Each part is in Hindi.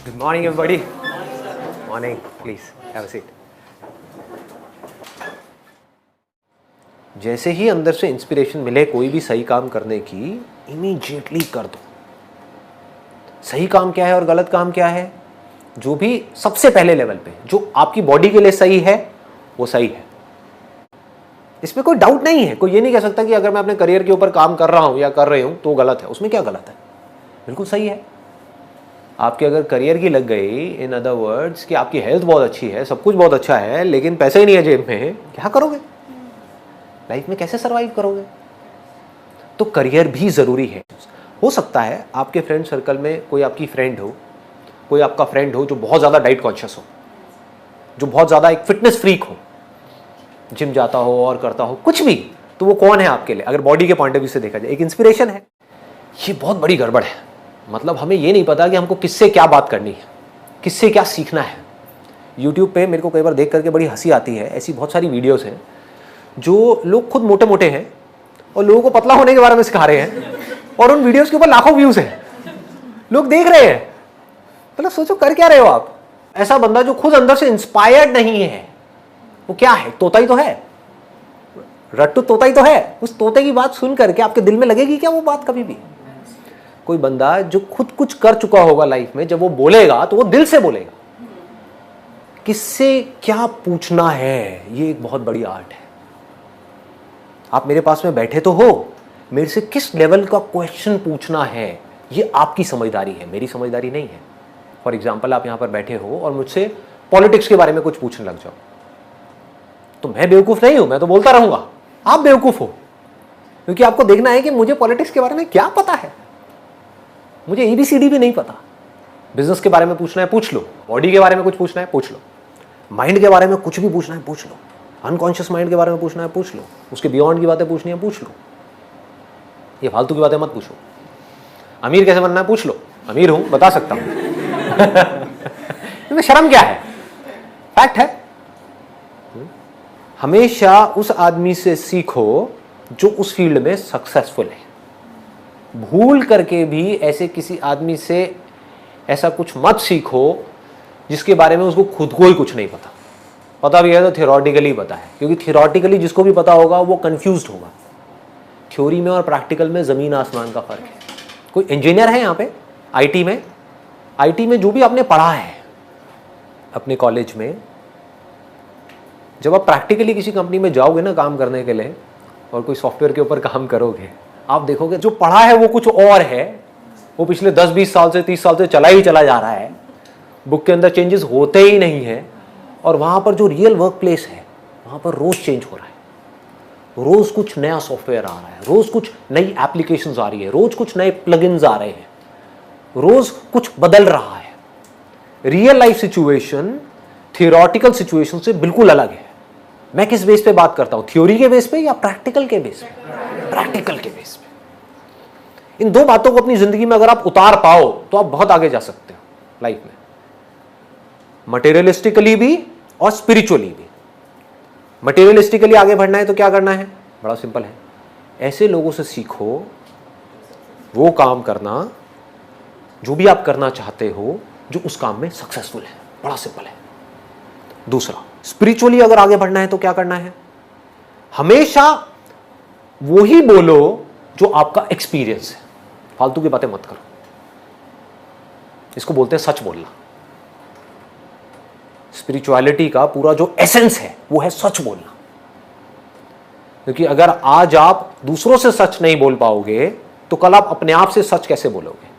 Good morning, everybody. Morning. Please have a seat. जैसे ही अंदर से इंस्पिरेशन मिले कोई भी सही काम करने की, इमीडिएटली कर दो। सही काम क्या है और गलत काम क्या है, जो भी सबसे पहले लेवल पे जो आपकी बॉडी के लिए सही है वो सही है, इसमें कोई डाउट नहीं है। कोई ये नहीं कह सकता कि अगर मैं अपने करियर के ऊपर काम कर रहा हूं या कर रही हूं तो गलत है। उसमें क्या गलत है, बिल्कुल सही है। आपके अगर करियर की लग गई, इन अदर वर्ड्स कि आपकी हेल्थ बहुत अच्छी है, सब कुछ बहुत अच्छा है, लेकिन पैसे ही नहीं है जेब में, क्या करोगे लाइफ में, कैसे सरवाइव करोगे? तो करियर भी जरूरी है। हो सकता है आपके फ्रेंड सर्कल में कोई आपकी फ्रेंड हो, कोई आपका फ्रेंड हो जो बहुत ज्यादा डाइट कॉन्शियस हो, जो बहुत ज्यादा एक फिटनेस फ्रीक हो, जिम जाता हो और करता हो कुछ भी, तो वो कौन है आपके लिए? अगर बॉडी के पॉइंट ऑफ व्यू से देखा जाए एक इंस्पिरेशन है। ये बहुत बड़ी गड़बड़ है। मतलब हमें ये नहीं पता कि हमको किससे क्या बात करनी है, किससे क्या सीखना है। YouTube पे मेरे को कई बार देख करके बड़ी हंसी आती है, ऐसी बहुत सारी वीडियोस हैं जो लोग खुद मोटे मोटे हैं और लोगों को पतला होने के बारे में सिखा रहे हैं, और उन वीडियोस के ऊपर लाखों व्यूज हैं, लोग देख रहे हैं। मतलब सोचो कर क्या रहे हो आप? ऐसा बंदा जो खुद अंदर से इंस्पायर्ड नहीं है, वो क्या है? तोता ही तो है, रट्टू तोता ही तो है। उस तोते की बात सुन करके आपके दिल में लगेगी क्या वो बात कभी भी? कोई बंदा जो खुद कुछ कर चुका होगा लाइफ में, जब वो बोलेगा तो वो दिल से बोलेगा। किससे क्या पूछना है, ये एक बहुत बड़ी आर्ट है। आप मेरे पास में बैठे तो हो, मेरे से किस लेवल का क्वेश्चन पूछना है, ये आपकी समझदारी है, मेरी समझदारी नहीं है। फॉर एग्जाम्पल, आप यहां पर बैठे हो और मुझसे पॉलिटिक्स के बारे में कुछ पूछने लग जाओ, तो मैं बेवकूफ नहीं हूं, मैं तो बोलता रहूंगा। आप बेवकूफ हो, क्योंकि आपको देखना है कि मुझे पॉलिटिक्स के बारे में क्या पता है। मुझे ABCD भी नहीं पता। बिजनेस के बारे में पूछना है पूछ लो, बॉडी के बारे में कुछ पूछना है पूछ लो, माइंड के बारे में कुछ भी पूछना है पूछ लो, अनकॉन्शियस माइंड के बारे में पूछना है पूछ लो, उसके बियॉन्ड की बातें पूछनी है पूछ लो। ये फालतू की बातें मत पूछो। अमीर कैसे बनना है पूछ लो, अमीर हूं बता सकता हूं। इसमें शर्म क्या है? फैक्ट है। हमेशा उस आदमी से सीखो जो उस फील्ड में सक्सेसफुल है। भूल करके भी ऐसे किसी आदमी से ऐसा कुछ मत सीखो जिसके बारे में उसको खुद को ही कुछ नहीं पता। पता भी है तो थियोरटिकली पता है, क्योंकि थियोरटिकली जिसको भी पता होगा वो कंफ्यूज्ड होगा। थ्योरी में और प्रैक्टिकल में जमीन आसमान का फर्क है। कोई इंजीनियर है यहाँ पे आईटी में जो भी आपने पढ़ा है अपने कॉलेज में, जब आप प्रैक्टिकली किसी कंपनी में जाओगे ना काम करने के लिए और कोई सॉफ्टवेयर के ऊपर काम करोगे, आप देखोगे जो पढ़ा है वो कुछ और है, वो पिछले 10-20 साल से 30 साल से चला ही चला जा रहा है, बुक के अंदर चेंजेस होते ही नहीं है। और वहां पर जो रियल वर्क प्लेस है वहां पर रोज चेंज हो रहा है, रोज कुछ नया सॉफ्टवेयर आ रहा है, रोज कुछ नई एप्लीकेशंस आ रही है, रोज कुछ नए प्लगइन्स आ रहे हैं, रोज कुछ बदल रहा है। Real life situation theoretical situation से बिल्कुल अलग है। मैं किस बेस पे बात करता हूं, थ्योरी के बेस पे या प्रैक्टिकल के बेस पे? प्रैक्टिकल के बेस पे। इन दो बातों को अपनी जिंदगी में अगर आप उतार पाओ तो आप बहुत आगे जा सकते हो लाइफ में, मटेरियलिस्टिकली भी और स्पिरिचुअली भी। मटेरियलिस्टिकली आगे बढ़ना है तो क्या करना है? बड़ा सिंपल है, ऐसे लोगों से सीखो वो काम करना जो भी आप करना चाहते हो जो उस काम में सक्सेसफुल है। बड़ा सिंपल है। दूसरा, स्पिरिचुअली अगर आगे बढ़ना है तो क्या करना है? हमेशा वो ही बोलो जो आपका एक्सपीरियंस है, फालतू की बातें मत करो। इसको बोलते हैं सच बोलना। स्पिरिचुअलिटी का पूरा जो एसेंस है वो है सच बोलना। क्योंकि अगर आज आप दूसरों से सच नहीं बोल पाओगे तो कल आप अपने आप से सच कैसे बोलोगे?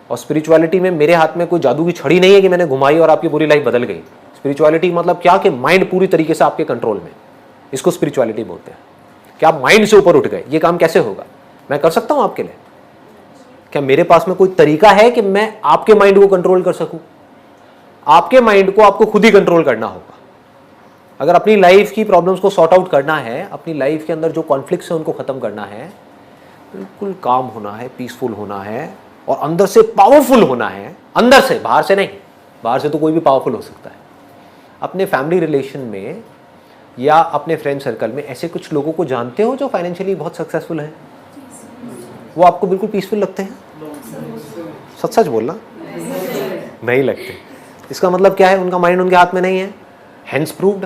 और स्पिरिचुअलिटी में मेरे हाथ में कोई जादू की छड़ी नहीं है कि मैंने घुमाई और आपकी पूरी लाइफ बदल गई। स्पिरिचुअलिटी मतलब क्या कि माइंड पूरी तरीके से आपके कंट्रोल में, इसको स्पिरिचुअलिटी बोलते हैं। क्या आप माइंड से ऊपर उठ गए? ये काम कैसे होगा? मैं कर सकता हूं आपके लिए? क्या मेरे पास में कोई तरीका है कि मैं आपके माइंड को कंट्रोल कर सकूं? आपके माइंड को आपको खुद ही कंट्रोल करना होगा। अगर अपनी लाइफ की प्रॉब्लम्स को सॉर्ट आउट करना है, अपनी लाइफ के अंदर जो कॉन्फ्लिक्ट्स हैं उनको खत्म करना है, बिल्कुल काम होना है, पीसफुल होना है और अंदर से पावरफुल होना है। अंदर से, बाहर से नहीं। बाहर से तो कोई भी पावरफुल हो सकता है। अपने फैमिली रिलेशन में या अपने फ्रेंड सर्कल में ऐसे कुछ लोगों को जानते हो जो फाइनेंशियली बहुत सक्सेसफुल हैं? वो आपको बिल्कुल पीसफुल लगते हैं? सच सच बोलना। नहीं लगते। इसका मतलब क्या है? उनका माइंड उनके हाथ में नहीं है। हेंस प्रूव्ड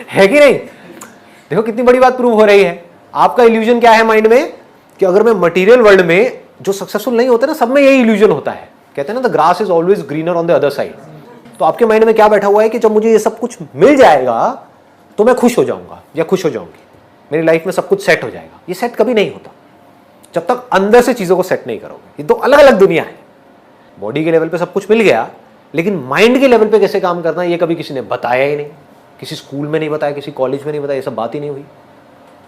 है कि नहीं? देखो कितनी बड़ी बात प्रूव हो रही है। आपका इल्यूजन क्या है माइंड में कि अगर मैं मटेरियल वर्ल्ड में, जो सक्सेसफुल नहीं होते ना, सब में यही इल्यूजन होता है। कहते हैं ना the grass is always greener on the other side. तो आपके माइंड में क्या बैठा हुआ है कि जब मुझे ये सब कुछ मिल जाएगा तो मैं खुश हो जाऊंगा या खुश हो जाऊंगी, मेरी लाइफ में सब कुछ सेट हो जाएगा। ये सेट कभी नहीं होता जब तक अंदर से चीजों को सेट नहीं करोगे। ये दो अलग अलग दुनिया है। बॉडी के लेवल पे सब कुछ मिल गया, लेकिन माइंड के लेवल पे कैसे काम करना है ये कभी किसी ने बताया ही नहीं। किसी स्कूल में नहीं बताया, किसी कॉलेज में नहीं बताया, ये सब बात ही नहीं हुई।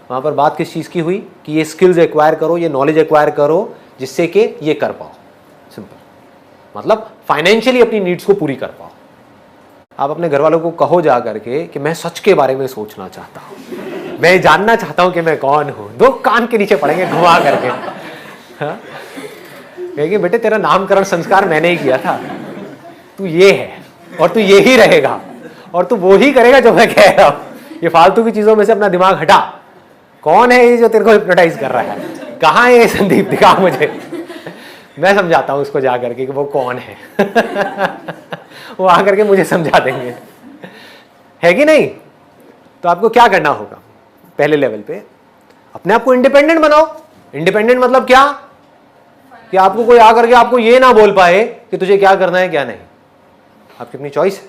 वहां पर बात किस चीज की हुई कि ये स्किल्स एक्वायर करो, ये नॉलेज एक्वायर करो, जिससे कि ये कर पाओ। सिंपल, मतलब फाइनेंशियली अपनी नीड्स को पूरी कर पाओ। आप अपने घर वालों को कहो जा करके कि मैं सच के बारे में सोचना चाहता हूं, मैं जानना चाहता हूं कि मैं कौन हूं। दो कान के नीचे पड़ेंगे घुमा करके। हाँ? कहेंगे बेटे तेरा नामकरण संस्कार मैंने ही किया था, तू ये है और तू ये ही रहेगा और तू वो ही करेगा जो मैं कह रहा हूं। ये फालतू की चीजों में से अपना दिमाग हटा। कौन है ये जो तेरे को हिप्नोटाइज कर रहा है? कहां है ये संदीप? दिखा मुझे, मैं समझाता हूं उसको जा करके कि वो कौन है। वो आकर के मुझे समझा देंगे, है कि नहीं? तो आपको क्या करना होगा? पहले लेवल पे अपने आप को इंडिपेंडेंट बनाओ। इंडिपेंडेंट मतलब क्या? कि आपको कोई आकर के आपको ये ना बोल पाए कि तुझे क्या करना है क्या नहीं। आपकी अपनी चॉइस है।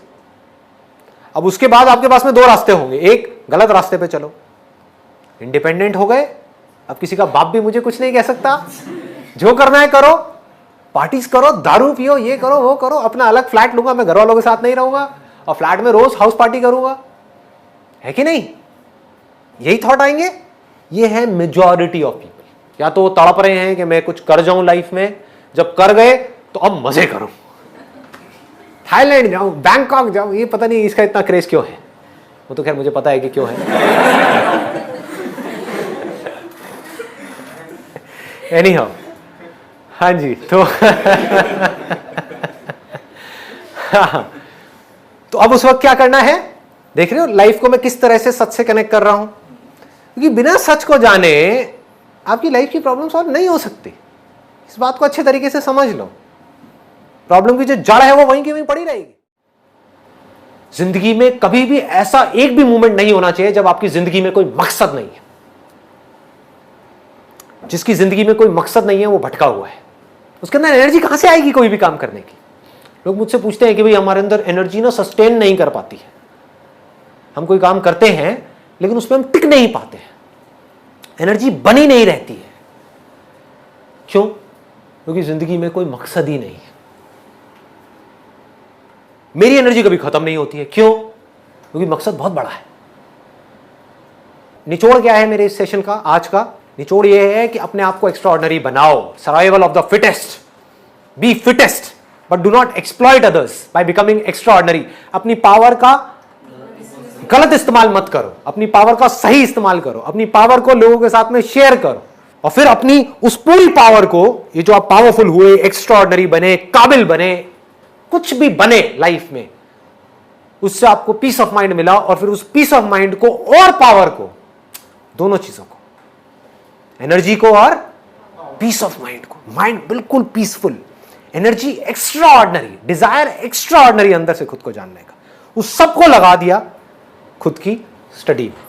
अब उसके बाद आपके पास में दो रास्ते होंगे। एक, गलत रास्ते पे चलो, इंडिपेंडेंट हो गए, अब किसी का बाप भी मुझे कुछ नहीं कह सकता, जो करना है करो, पार्टीज करो, दारू पियो, ये करो वो करो, अपना अलग फ्लैट लूंगा, मैं घर वालों के साथ नहीं रहूंगा और फ्लैट में रोज हाउस पार्टी करूंगा, है कि नहीं? यही थॉट आएंगे। ये है मेजॉरिटी ऑफ पीपल। या तो वो तड़प रहे हैं कि मैं कुछ कर जाऊं लाइफ में, जब कर गए तो अब मजे करूं, थाईलैंड जाऊं, बैंकॉक जाऊं। ये पता नहीं इसका इतना क्रेज क्यों है, वो तो खैर मुझे पता है कि क्यों है। एनीहाउ, हाँ जी। तो अब उस वक्त क्या करना है? देख रहे हो लाइफ को मैं किस तरह से सच से कनेक्ट कर रहा हूं, क्योंकि बिना सच को जाने आपकी लाइफ की प्रॉब्लम सॉल्व नहीं हो सकती। इस बात को अच्छे तरीके से समझ लो। प्रॉब्लम की जो जड़ है वो वहीं की वहीं पड़ी रहेगी। जिंदगी में कभी भी ऐसा एक भी मोमेंट नहीं होना चाहिए जब आपकी जिंदगी में कोई मकसद नहीं है। जिसकी जिंदगी में कोई मकसद नहीं है वो भटका हुआ है। उसके अंदर एनर्जी कहां से आएगी कोई भी काम करने की? लोग मुझसे पूछते हैं कि भाई हमारे अंदर एनर्जी ना सस्टेन नहीं कर पाती है, हम कोई काम करते हैं लेकिन उसमें हम टिक नहीं पाते हैं, एनर्जी बनी नहीं रहती है। क्यों? क्योंकि जिंदगी में कोई मकसद ही नहीं है। मेरी एनर्जी कभी खत्म नहीं होती है। क्यों? क्योंकि मकसद बहुत बड़ा है। निचोड़ क्या है मेरे इस सेशन का, आज का निचोड़ यह है कि अपने आप को एक्स्ट्राऑर्डिनरी बनाओ। Survival of the fittest. Be fittest but do not exploit others by becoming extraordinary. अपनी पावर का गलत इस्तेमाल मत करो, अपनी पावर का सही इस्तेमाल करो। अपनी पावर को लोगों के साथ में शेयर करो और फिर अपनी उस पूरी पावर को, ये जो आप पावरफुल हुए, एक्स्ट्राऑर्डिनरी बने, काबिल बने, कुछ भी बने लाइफ में, उससे आपको पीस ऑफ माइंड मिला और फिर उस पीस ऑफ माइंड को और पावर को, दोनों चीजों को, एनर्जी को और पीस ऑफ माइंड को, माइंड बिल्कुल peaceful, energy extraordinary, desire extraordinary अंदर से खुद को जानने का, उस सबको लगा दिया खुद की स्टडी में।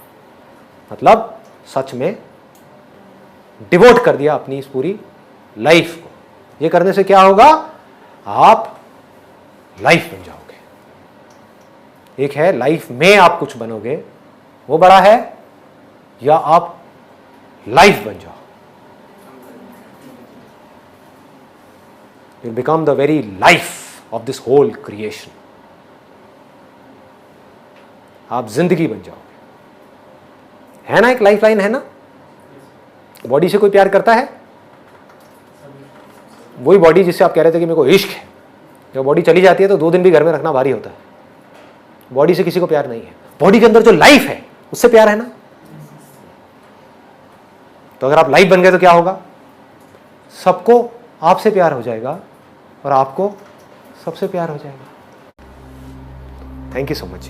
मतलब सच में डिवोट कर दिया अपनी इस पूरी लाइफ को। ये करने से क्या होगा? आप लाइफ बन जाओगे। एक है लाइफ में आप कुछ बनोगे, वो बड़ा है, या आप लाइफ बन जाओ। You'll become the very life of this whole creation. आप जिंदगी बन जाओगे। है ना, एक लाइफ लाइन है ना। बॉडी से कोई प्यार करता है? वही बॉडी जिससे आप कह रहे थे कि मेरे को इश्क है, जब बॉडी चली जाती है तो 2 दिन भी घर में रखना भारी होता है। बॉडी से किसी को प्यार नहीं है। बॉडी के अंदर जो लाइफ है उससे प्यार है ना। तो अगर आप लाइफ बन गए तो क्या होगा? सबको आपसे प्यार हो जाएगा और आपको सबसे प्यार हो जाएगा। Thank you so much.